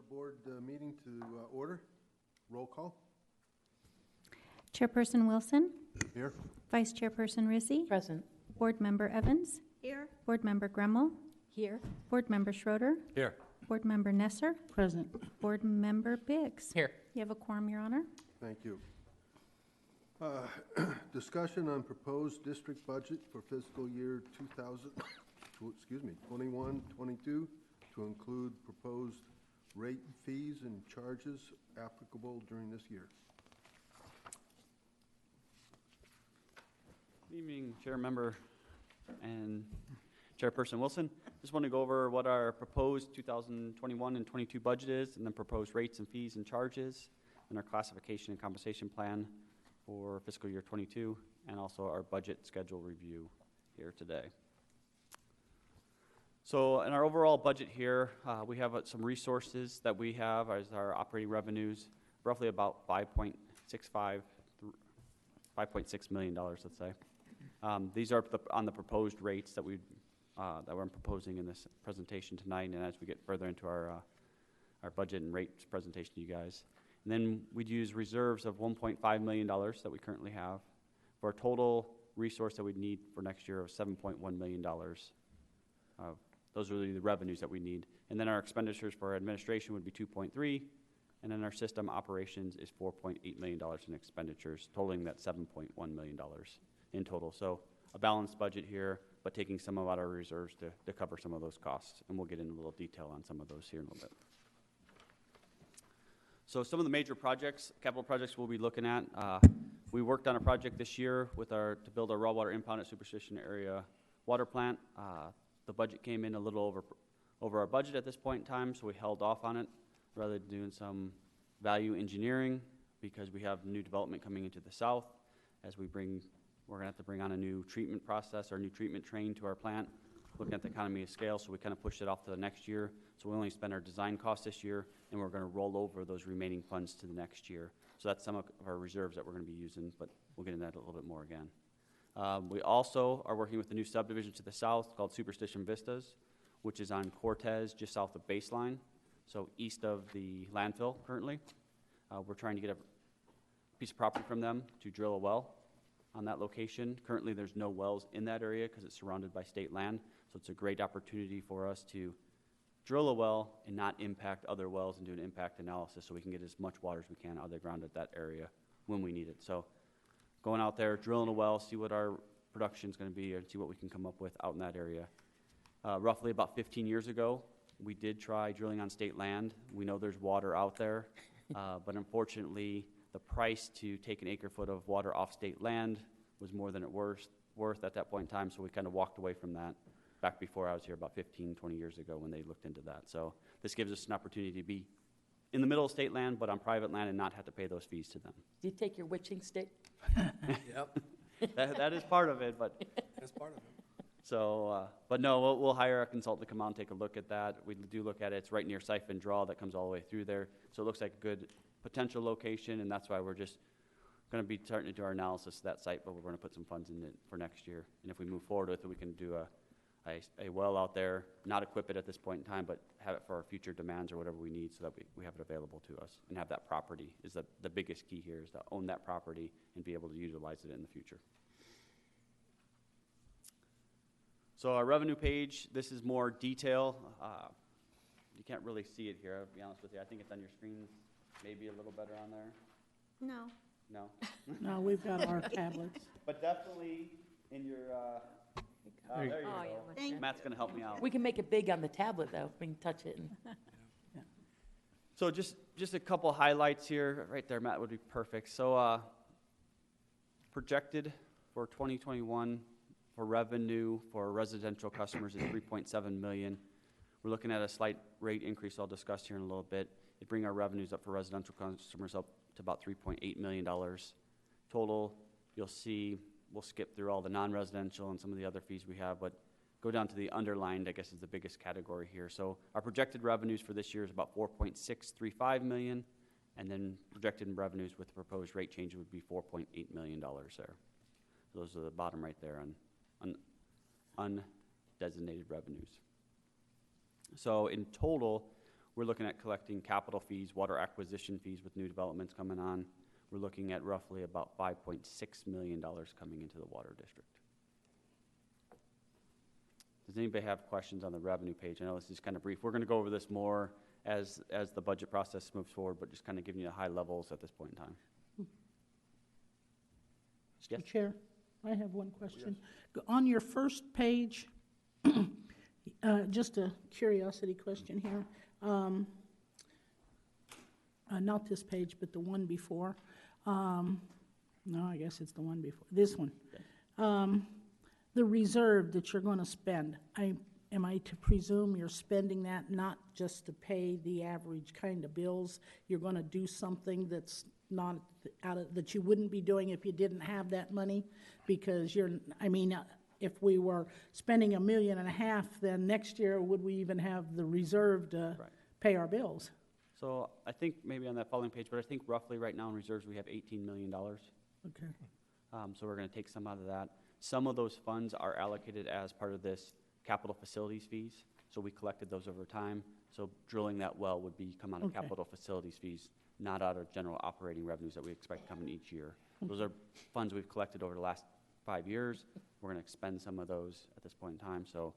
board meeting to order. Roll call. Chairperson Wilson. Here. Vice Chairperson Rizzi. Present. Board Member Evans. Here. Board Member Gremmel. Here. Board Member Schroeder. Here. Board Member Nesser. Present. Board Member Biggs. Here. You have a quorum, Your Honor. Thank you. Discussion on proposed district budget for fiscal year 21-22 to include proposed rate, fees, and charges applicable during this year. Good evening, Chair Member and Chairperson Wilson. Just want to go over what our proposed 2021 and 22 budget is, and then proposed rates and fees and charges, and our classification and compensation plan for fiscal year 22, and also our budget schedule review here today. So in our overall budget here, we have some resources that we have as our operating revenues, roughly about $5.6 million, let's say. These are on the proposed rates that we're proposing in this presentation tonight, and as we get further into our budget and rates presentation to you guys. And then we'd use reserves of $1.5 million that we currently have for a total resource that we'd need for next year of $7.1 million. Those are the revenues that we need. And then our expenditures for administration would be 2.3, and then our system operations is $4.8 million in expenditures, totaling that $7.1 million in total. So a balanced budget here, but taking some of out our reserves to cover some of those costs. And we'll get into a little detail on some of those here in a little bit. So some of the major projects, capital projects we'll be looking at, we worked on a project this year to build a raw water impound at Superstition Area Water Plant. The budget came in a little over our budget at this point in time, so we held off on it rather than doing some value engineering because we have new development coming into the south. We're going to have to bring on a new treatment process or new treatment train to our plant, looking at the economy of scale, so we kind of pushed it off to the next year. So we only spent our design costs this year, and we're going to roll over those remaining funds to the next year. So that's some of our reserves that we're going to be using, but we'll get into that a little bit more again. We also are working with a new subdivision to the south called Superstition Vistas, which is on Cortez, just south of Baseline, so east of the landfill currently. We're trying to get a piece of property from them to drill a well on that location. Currently, there's no wells in that area because it's surrounded by state land, so it's a great opportunity for us to drill a well and not impact other wells and do an impact analysis so we can get as much water as we can out of the ground at that area when we need it. So going out there, drilling a well, see what our production is going to be and see what we can come up with out in that area. Roughly about 15 years ago, we did try drilling on state land. We know there's water out there, but unfortunately, the price to take an acre foot of water off state land was more than it worth at that point in time, so we kind of walked away from that back before I was here about 15, 20 years ago when they looked into that. So this gives us an opportunity to be in the middle of state land, but on private land and not have to pay those fees to them. Do you take your witching stick? Yep, That is part of it, but that's part of it. so, but no, we'll hire a consultant to come out and take a look at that. We do look at it. It's right near Siphon Draw that comes all the way through there. So it looks like a good potential location, and that's why we're just going to be starting to do our analysis of that site, but we're going to put some funds in it for next year. And if we move forward with it, we can do a well out there, not equip it at this point in time, but have it for our future demands or whatever we need so that we have it available to us and have that property is the biggest key here is to own that property and be able to utilize it in the future. So our revenue page, this is more detail. You can't really see it here, I'll be honest with you. I think it's on your screen, maybe a little better on there. No. No? No, we've got our tablets. But definitely in your, there you go. Yeah, Matt's going to help me out. we can make it big on the tablet, though. We can touch it. So just a couple highlights here. Right there, Matt, would be perfect. So projected for 2021 for revenue for residential customers is $3.7 million. We're looking at a slight rate increase I'll discuss here in a little bit. It bring our revenues up for residential customers up to about $3.8 million. Total, you'll see, we'll skip through all the non-residential and some of the other fees we have, but go down to the underlined, I guess is the biggest category here. So our projected revenues for this year is about $4.635 million, and then projected revenues with the proposed rate change would be $4.8 million there. So those are the bottom right there on undesignated revenues. So in total, we're looking at collecting capital fees, water acquisition fees with new developments coming on. We're looking at roughly about $5.6 million coming into the water district. Does anybody have questions on the revenue page? I know this is kind of brief. We're going to go over this more as the budget process moves forward, but just kind of giving you the high levels at this point in time. Yes? Mr. Chair, I have one question. On your first page, just a curiosity question here. Not this page, but the one before. No, I guess it's the one before. This one. The reserve that you're going to spend, am I to presume you're spending that not just to pay the average kind of bills? You're going to do something that's not that you wouldn't be doing if you didn't have that money? Because if we were spending $1.5 million, then next year would we even have the reserve to pay our bills? So I think maybe on that following page, but I think roughly right now in reserves we have $18 million. Okay. So we're going to take some out of that. Some of those funds are allocated as part of this capital facilities fees. So we collected those over time. So drilling that well would come out of capital facilities fees, not out of general operating revenues that we expect to come in each year. Those are funds we've collected over the last 5 years. We're going to expend some of those at this point in time. So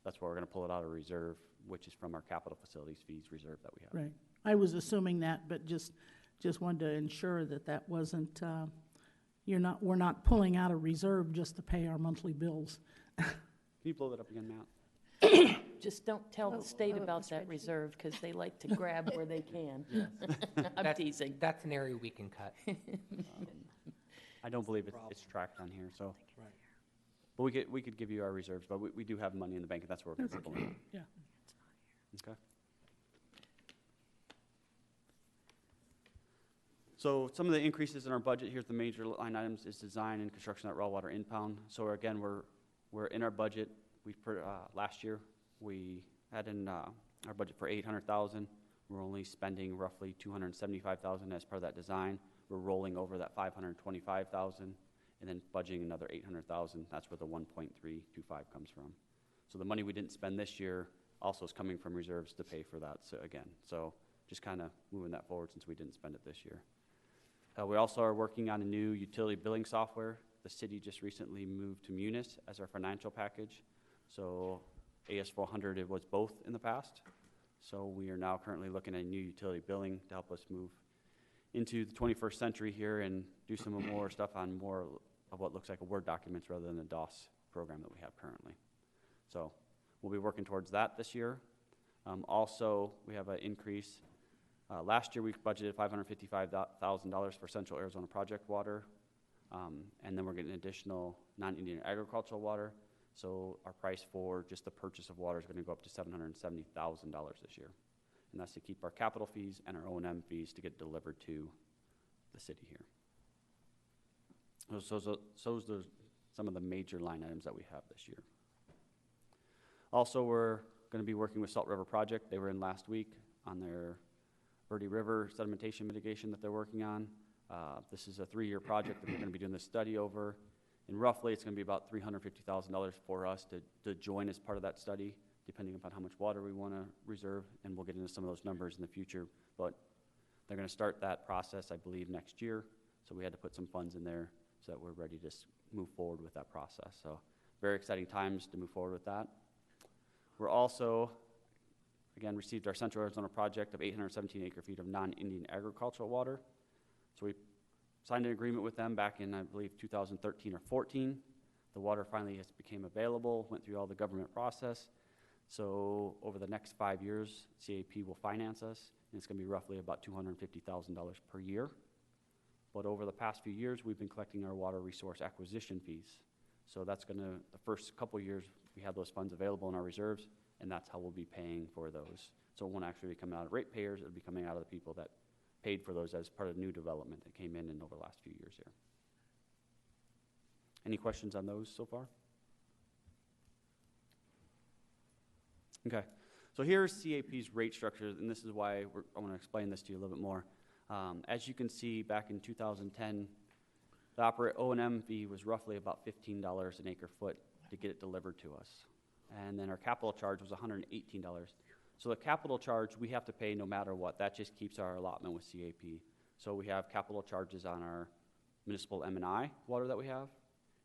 that's where we're going to pull it out of reserve, which is from our capital facilities fees reserve that we have. Right. I was assuming that, but just wanted to ensure that wasn't, we're not pulling out a reserve just to pay our monthly bills. Can you blow that up again, Matt? Just don't tell the state about that reserve, because they like to grab where they can. I'm teasing. That's an area we can cut. I don't believe it's tracked on here, so. Right. But we could give you our reserves, but we do have money in the bank, and that's where we're going to pull it. Yeah. Okay. So some of the increases in our budget, here's the major line items, is design and construction at raw water impound. So again, we're in our budget. Last year, we had in our budget for $800,000. We're only spending roughly $275,000 as part of that design. We're rolling over that $525,000 and then budgeting another $800,000. That's where the 1.325 comes from. So the money we didn't spend this year also is coming from reserves to pay for that. So just kind of moving that forward since we didn't spend it this year. We also are working on a new utility billing software. The city just recently moved to Munis as our financial package. So AS400, it was both in the past. So we are now currently looking at new utility billing to help us move into the 21st century here and do some more stuff on more of what looks like a Word documents rather than the DOS program that we have currently. So we'll be working towards that this year. Also, we have an increase. Last year, we budgeted $555,000 for Central Arizona Project water, and then we're getting additional non-Indian agricultural water. So our price for just the purchase of water is going to go up to $770,000 this year. And that's to keep our capital fees and our O&M fees to get delivered to the city here. So those are some of the major line items that we have this year. Also, we're going to be working with Salt River Project. They were in last week on their Verde River sedimentation mitigation that they're working on. This is a 3-year project that we're going to be doing this study over. And roughly, it's going to be about $350,000 for us to join as part of that study, depending upon how much water we want to reserve. And we'll get into some of those numbers in the future. But they're going to start that process, I believe, next year. So we had to put some funds in there so that we're ready to move forward with that process. So very exciting times to move forward with that. We're also, again, received our Central Arizona project of 817 acre-feet of non-Indian agricultural water. So we signed an agreement with them back in, I believe, 2013 or 14. The water finally became available, went through all the government process. So over the next 5 years, CAP will finance us, and it's going to be roughly about $250,000 per year. But over the past few years, we've been collecting our water resource acquisition fees. So that's going to, the first couple years, we have those funds available in our reserves, and that's how we'll be paying for those. So it won't actually be coming out of ratepayers, it'll be coming out of the people that paid for those as part of new development that came in over the last few years here. Any questions on those so far? Okay, so here's CAP's rate structure, and this is why I want to explain this to you a little bit more. As you can see, back in 2010, the O&M fee was roughly about $15 an acre foot to get it delivered to us. And then our capital charge was $118. So the capital charge, we have to pay no matter what. That just keeps our allotment with CAP. So we have capital charges on our municipal M&I water that we have,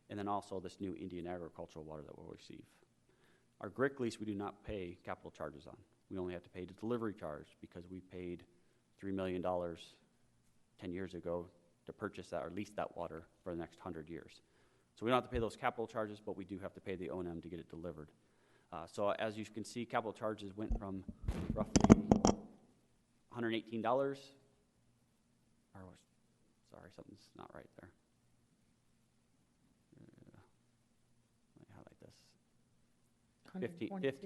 and then also this new Indian agricultural water that we'll receive. Our GRIC lease, we do not pay capital charges on. We only have to pay the delivery charge because we paid $3 million 10 years ago to purchase that or lease that water for the next 100 years. So we don't have to pay those capital charges, but we do have to pay the O&M to get it delivered. So as you can see, capital charges went from roughly $118, or sorry, something's not right there. Let me highlight this.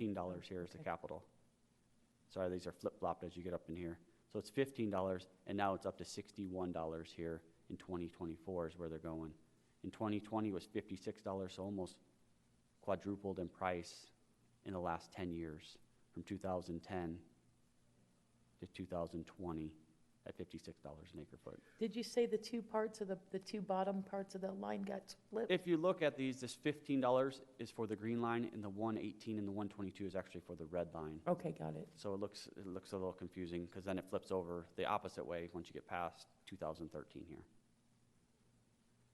$15 here is the capital. Sorry, these are flip-flopped as you get up in here. So it's $15, and now it's up to $61 here in 2024 is where they're going. In 2020, it was $56, so almost quadrupled in price in the last 10 years, from 2010 to 2020 at $56 an acre foot. Did you say the two parts of the two bottom parts of the line got split? If you look at these, this $15 is for the green line, and the 118 and the 122 is actually for the red line. Okay, got it. So it looks a little confusing, because then it flips over the opposite way once you get past 2013 here.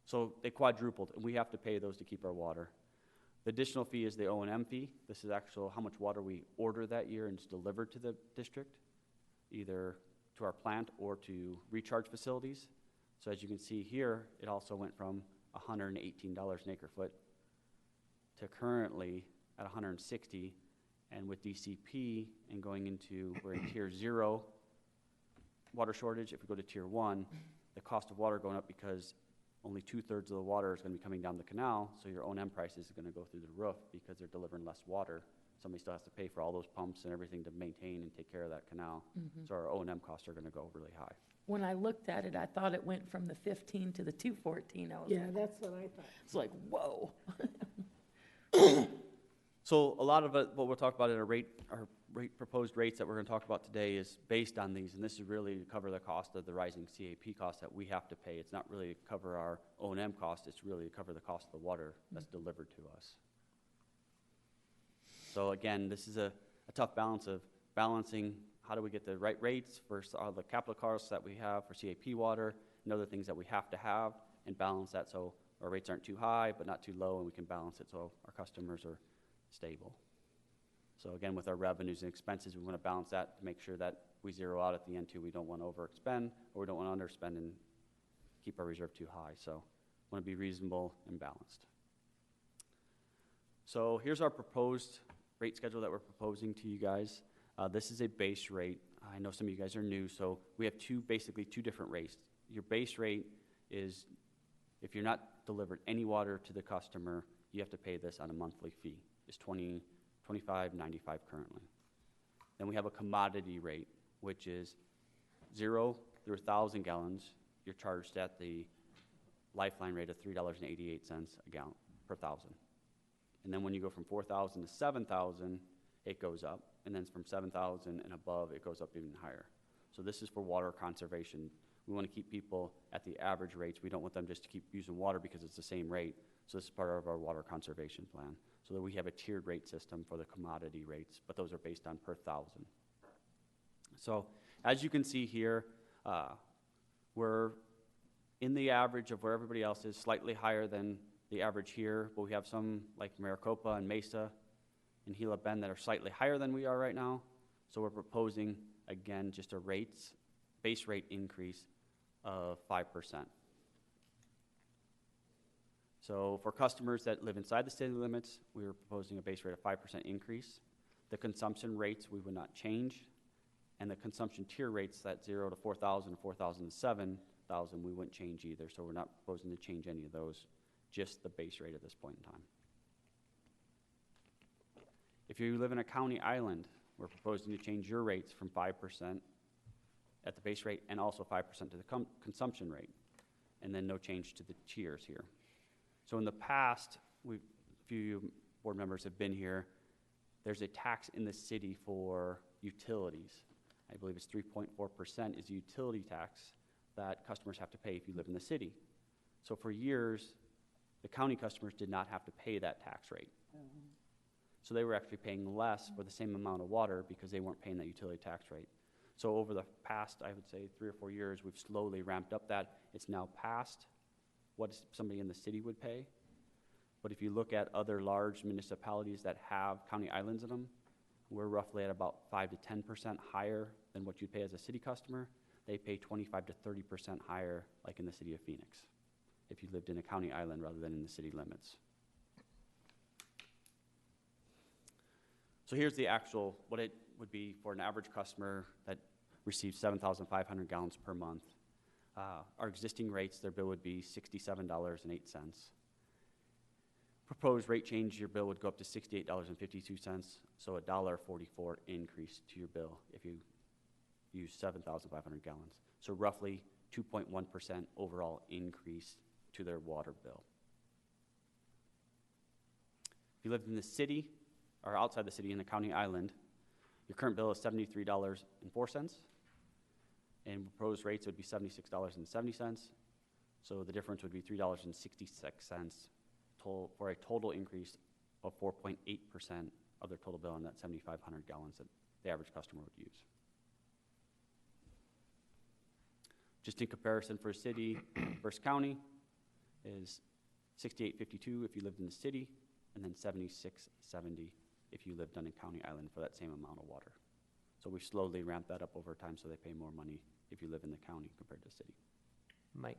So they quadrupled, and we have to pay those to keep our water. The additional fee is the O&M fee. This is actually how much water we order that year and it's delivered to the district, either to our plant or to recharge facilities. So as you can see here, it also went from $118 an acre foot to currently at $160, and with DCP and going into, we're in tier 0 water shortage. If we go to tier 1, the cost of water going up because only 2/3 of the water is going to be coming down the canal, so your O&M prices are going to go through the roof because they're delivering less water. Somebody still has to pay for all those pumps and everything to maintain and take care of that canal. So our O&M costs are going to go really high. When I looked at it, I thought it went from the 15 to the 214. I was Yeah, like, that's what I thought. it's like, whoa. So a lot of it, what we'll talk about in our proposed rates that we're going to talk about today is based on these, and this is really to cover the cost of the rising CAP costs that we have to pay. It's not really to cover our O&M cost, it's really to cover the cost of the water that's delivered to us. So again, this is a tough balance of balancing how do we get the right rates versus all the capital costs that we have for CAP water and other things that we have to have, and balance that so our rates aren't too high but not too low, and we can balance it so our customers are stable. So again, with our revenues and expenses, we want to balance that to make sure that we zero out at the end too. We don't want to overexpend or we don't want to underspend and keep our reserve too high. So we want to be reasonable and balanced. So here's our proposed rate schedule that we're proposing to you guys. This is a base rate. I know some of you guys are new, so we have basically two different rates. Your base rate is if you're not delivered any water to the customer, you have to pay this on a monthly fee. It's $25.95 currently. Then we have a commodity rate, which is 0 through 1,000 gallons. You're charged at the lifeline rate of $3.88 a gallon per 1,000. And then when you go from 4,000 to 7,000, it goes up. And then from 7,000 and above, it goes up even higher. So this is for water conservation. We want to keep people at the average rates. We don't want them just to keep using water because it's the same rate. So this is part of our water conservation plan. So that we have a tiered rate system for the commodity rates, but those are based on per 1,000. So as you can see here, we're in the average of where everybody else is, slightly higher than the average here, but we have some like Maricopa and Mesa and Gila Bend that are slightly higher than we are right now. So we're proposing, again, just a base rate increase of 5%. So for customers that live inside the city limits, we are proposing a base rate of 5% increase. The consumption rates we would not change, and the consumption tier rates, that 0 to 4,000, 4,000 to 7,000, we wouldn't change either. So we're not proposing to change any of those, just the base rate at this point in time. If you live in a county island, we're proposing to change your rates from 5% at the base rate and also 5% to the consumption rate, and then no change to the tiers here. So in the past, a few board members have been here, there's a tax in the city for utilities. I believe it's 3.4% is a utility tax that customers have to pay if you live in the city. So for years, the county customers did not have to pay that tax rate. So they were actually paying less for the same amount of water because they weren't paying that utility tax rate. So over the past, I would say, 3 or 4 years, we've slowly ramped up that. It's now past what somebody in the city would pay. But if you look at other large municipalities that have county islands in them, we're roughly at about 5 to 10% higher than what you'd pay as a city customer. They pay 25 to 30% higher, like in the city of Phoenix, if you lived in a county island rather than in the city limits. So here's the actual, what it would be for an average customer that receives 7,500 gallons per month. Our existing rates, their bill would be $67.08. Proposed rate change, your bill would go up to $68.52, so a $1.44 increase to your bill if you use 7,500 gallons. So roughly 2.1% overall increase to their water bill. If you lived in the city or outside the city in a county island, your current bill is $73.04, and proposed rates would be $76.70. So the difference would be $3.66 for a total increase of 4.8% of their total bill on that 7,500 gallons that the average customer would use. Just in comparison for a city versus county is $68.52 if you lived in the city, and then $76.70 if you lived on a county island for that same amount of water. So we've slowly ramped that up over time so they pay more money if you live in the county compared to the city. Mike,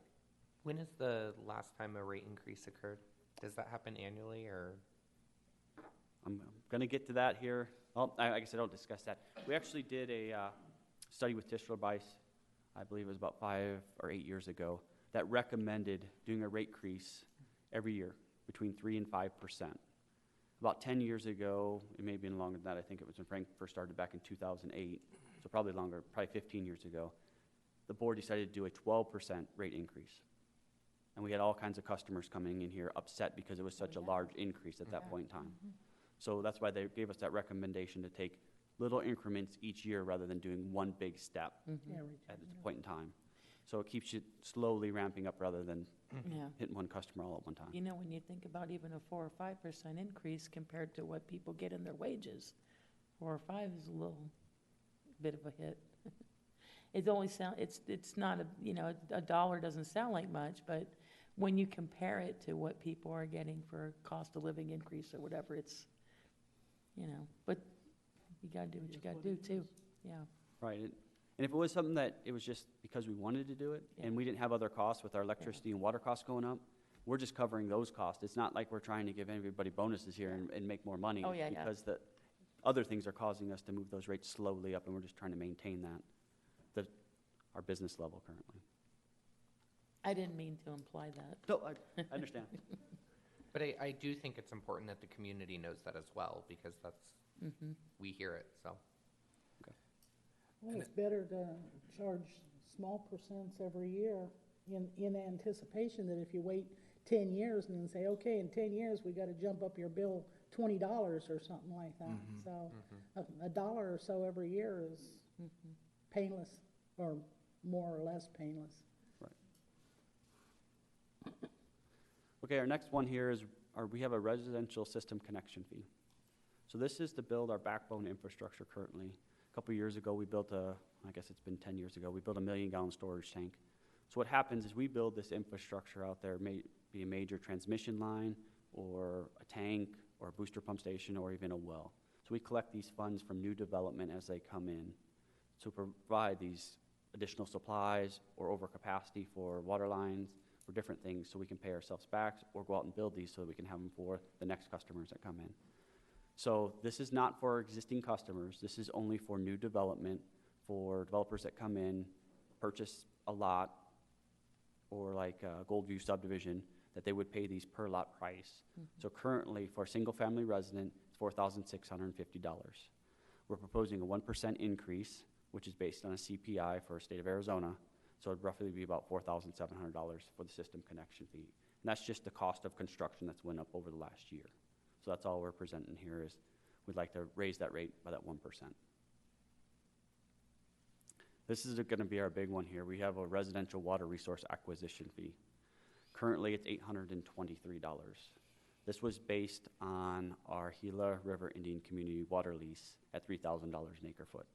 when is the last time a rate increase occurred? Does that happen annually, or? I'm going to get to that here. Well, I guess I don't discuss that. We actually did a study with Tischler Bice, I believe it was about 5 or 8 years ago, that recommended doing a rate increase every year between 3 and 5%. About 10 years ago, it may have been longer than that. I think it was when Frank first started back in 2008, so probably longer, probably 15 years ago. The board decided to do a 12% rate increase. And we had all kinds of customers coming in here upset because it was such a large increase at that point in time. So that's why they gave us that recommendation to take little increments each year rather than doing one big step at a point in time. So it keeps you slowly ramping up rather than Yeah. hitting one customer all at one time. You know, when you think about even a 4 or 5% increase compared to what people get in their wages, 4 or 5 is a little bit of a hit. It only it's not a dollar doesn't sound like much, but when you compare it to what people are getting for cost of living increase or whatever, it's, but you gotta do what you gotta do too. Yeah. Right. And if it was something that it was just because we wanted to do it and we didn't have other costs with our electricity and water costs going up, we're just covering those costs. It's not like we're trying to give everybody bonuses here and make more money. Oh, yeah, yeah. Because the other things are causing us to move those rates slowly up, and we're just trying to maintain that, our business level currently. I didn't mean to imply that. No, I understand. But I do think it's important that the community knows that as well, because that's, we hear it, so. Well, it's better to charge small percents every year in anticipation that if you wait 10 years and then say, okay, in 10 years, we got to jump up your bill $20 or something like that. So a dollar or so every year is painless, or more or less painless. Okay, our next one here is we have a residential system connection fee. So this is to build our backbone infrastructure currently. A couple years ago, we built I guess it's been 10 years ago, we built a 1 million gallon storage tank. So what happens is we build this infrastructure out there, may be a major transmission line or a tank or a booster pump station or even a well. So we collect these funds from new development as they come in to provide these additional supplies or overcapacity for water lines, for different things, so we can pay ourselves back or go out and build these so that we can have them for the next customers that come in. So this is not for existing customers. This is only for new development, for developers that come in, purchase a lot, or like a Goldview subdivision, that they would pay these per lot price. So currently, for a single-family resident, it's $4,650. We're proposing a 1% increase, which is based on a CPI for the state of Arizona. So it'd roughly be about $4,700 for the system connection fee. And that's just the cost of construction that's went up over the last year. So that's all we're presenting here is we'd like to raise that rate by that 1%. This is going to be our big one here. We have a residential water resource acquisition fee. Currently, it's $823. This was based on our Gila River Indian Community water lease at $3,000 an acre foot.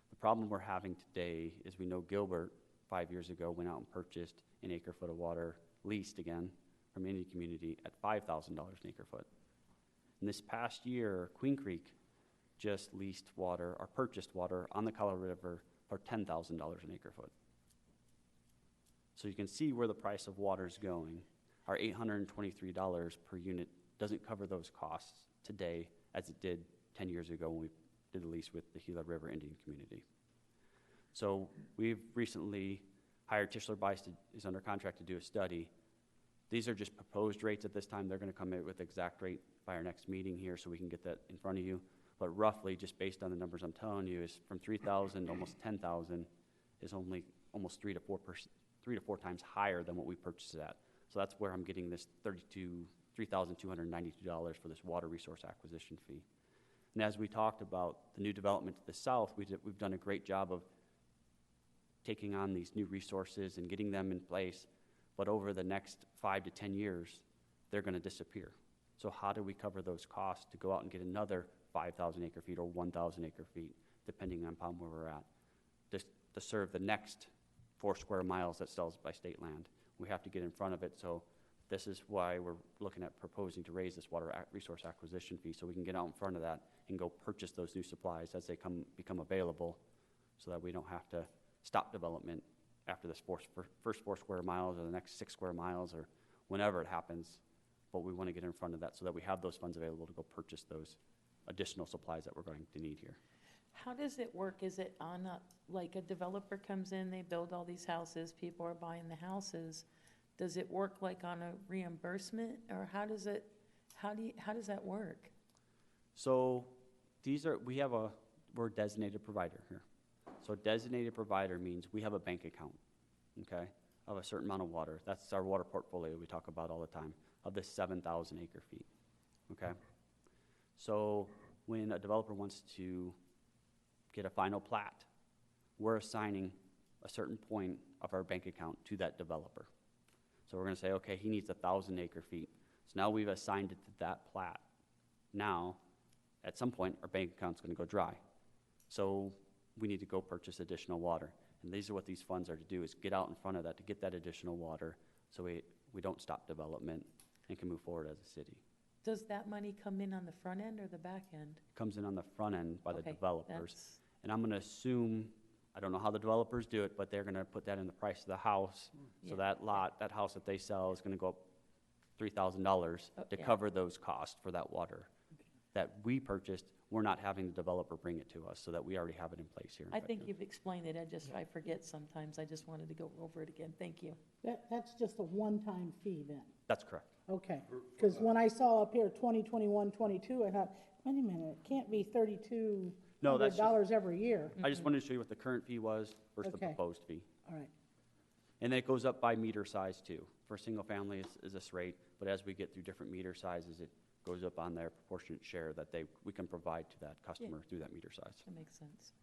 The problem we're having today is we know Gilbert, 5 years ago, went out and purchased an acre foot of water, leased again, from Indian Community at $5,000 an acre foot. And this past year, Queen Creek just leased water, or purchased water on the Colorado River for $10,000 an acre foot. So you can see where the price of water is going. Our $823 per unit doesn't cover those costs today as it did 10 years ago when we did the lease with the Gila River Indian Community. So we've recently hired Tischler Bice is under contract to do a study. These are just proposed rates at this time. They're going to come in with exact rate by our next meeting here so we can get that in front of you. But roughly, just based on the numbers I'm telling you, is from 3,000 to almost 10,000 is only almost 3 to 4 times higher than what we purchased it at. So that's where I'm getting this $3,292 for this water resource acquisition fee. And as we talked about the new development to the south, we've done a great job of taking on these new resources and getting them in place. But over the next 5 to 10 years, they're going to disappear. So how do we cover those costs to go out and get another 5,000 acre feet or 1,000 acre feet, depending on where we're at, to serve the next 4 square miles that sells by state land? We have to get in front of it. So this is why we're looking at proposing to raise this water resource acquisition fee so we can get out in front of that and go purchase those new supplies as they become available so that we don't have to stop development after this first 4 square miles or the next 6 square miles or whenever it happens. But we want to get in front of that so that we have those funds available to go purchase those additional supplies that we're going to need here. How does it work? Is it on like a developer comes in, they build all these houses, people are buying the houses. Does it work like on a reimbursement, or how does that work? So we're a designated provider here. So designated provider means we have a bank account, okay, of a certain amount of water. That's our water portfolio we talk about all the time, of the 7,000 acre feet, okay? So when a developer wants to get a final plat, we're assigning a certain point of our bank account to that developer. So we're going to say, okay, he needs 1,000 acre feet. So now we've assigned it to that plat. Now, at some point, our bank account's going to go dry. So we need to go purchase additional water. And these are what these funds are to do, is get out in front of that to get that additional water so we don't stop development and can move forward as a city. Does that money come in on the front end or the back end? It comes in on the front end by the Okay, developers. And I'm going to assume, I don't know how the developers do it, but they're going to put that in the price of the house. So Yeah. that house that they sell is going to go up $3,000 Oh, to yeah. cover those costs for that water that we purchased. We're not having the developer bring it to us, so that we already have it in place here. in I think Bedford. you've explained it, I forget sometimes, I just wanted to go over it again, thank you. That's just a one-time fee then? That's correct. Okay, because when I saw up here 2021, 22, I thought, wait a minute, it can't be No, that's $3,200 every year. I just wanted to show you what the current fee was versus the Okay. proposed fee. All right, And it goes up by meter size too. For a single family is this rate, but as we get through different meter sizes, it goes up on their proportionate share that we can provide to that customer through that meter size. That makes sense.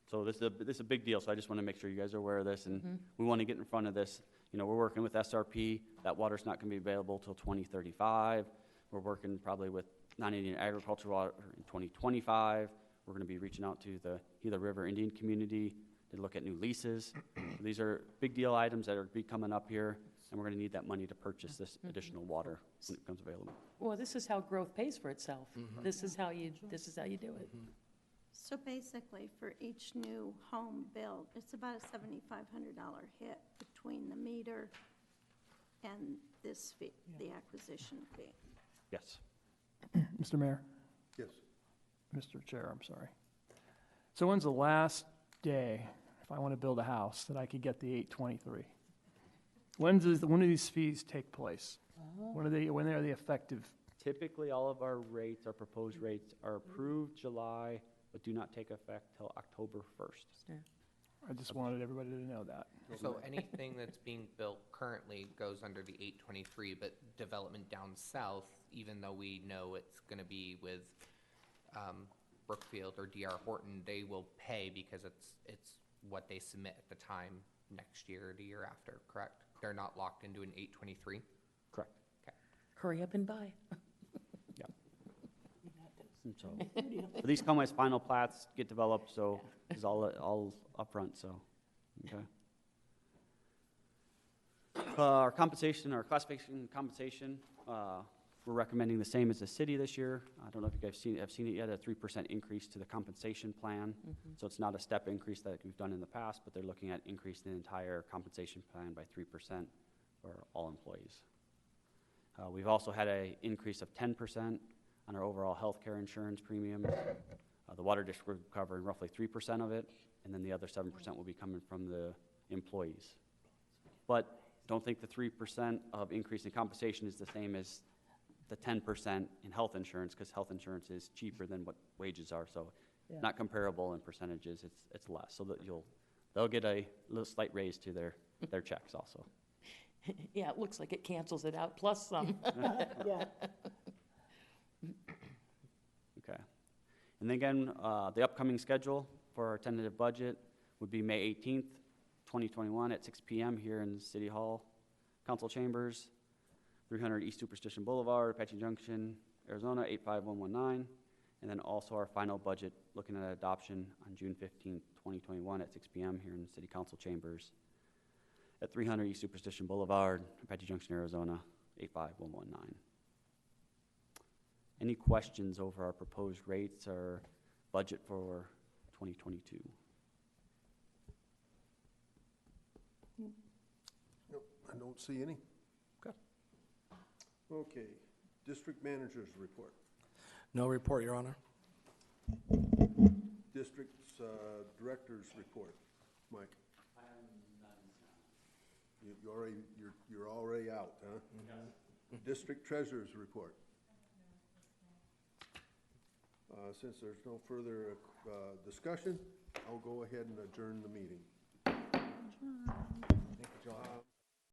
So this is a big deal, so I just want to make sure you guys are aware of this, and we want to get in front of this. You know, we're working with SRP. That water's not going to be available till 2035. We're working probably with non-Indian agricultural water in 2025. We're going to be reaching out to the Gila River Indian community to look at new leases. These are big deal items that are be coming up here, and we're going to need that money to purchase this additional water when it becomes available. Well, this is how growth pays for itself. This is how you do it. So basically, for each new home built, it's about a $7,500 hit between the meter and this fee, the acquisition fee. Yes. Mr. Mayor, Yes. Mr. Chair, I'm sorry. So when's the last day, if I want to build a house, that I could get the 823? When do these fees take place? When are they effective? Typically, all of our rates, our proposed rates, are approved July, but do not take effect till October 1st. I just wanted everybody to know that. So anything that's being built currently goes under the 823, but development down south, even though we know it's going to be with Brookfield or D.R. Horton, they will pay because it's what they submit at the time next year or the year after, correct? They're not locked into an 823? hurry up and buy. And so, but these come as final plats, get developed, so it's all upfront, so, okay. Our compensation, our classification compensation, we're recommending the same as the city this year. I don't know if you guys have seen it yet, a 3% increase to the compensation plan. So it's not a step increase that we've done in the past, but they're looking at increasing the entire compensation plan by 3% for all employees. We've also had an increase of 10% on our overall healthcare insurance premiums. The water district will cover roughly 3% of it, and then the other 7% will be coming from the employees. But don't think the 3% of increase in compensation is the same as the 10% in health insurance, because health insurance is cheaper than what wages are, so Yeah. not comparable in percentages, it's less. So that they'll get a little slight raise to their checks also. Yeah, it looks like it cancels it out, plus some. Yeah. Okay. And then again, the upcoming schedule for our tentative budget would be May 18th, 2021 at 6 p.m. here in City Hall, Council Chambers, 300 East Superstition Boulevard, Apache Junction, Arizona, 85119. And then also our final budget, looking at adoption on June 15th, 2021 at 6 p.m. here in City Council Chambers at 300 East Superstition Boulevard, Apache Junction, Arizona, 85119. Any questions over our proposed rates or budget for 2022? Nope, I don't see any. Okay. Okay, district managers report. No report, Your Honor. District's directors report. Mike? You're already out, huh? District treasurer's report. Since there's no further discussion, I'll go ahead and adjourn the meeting.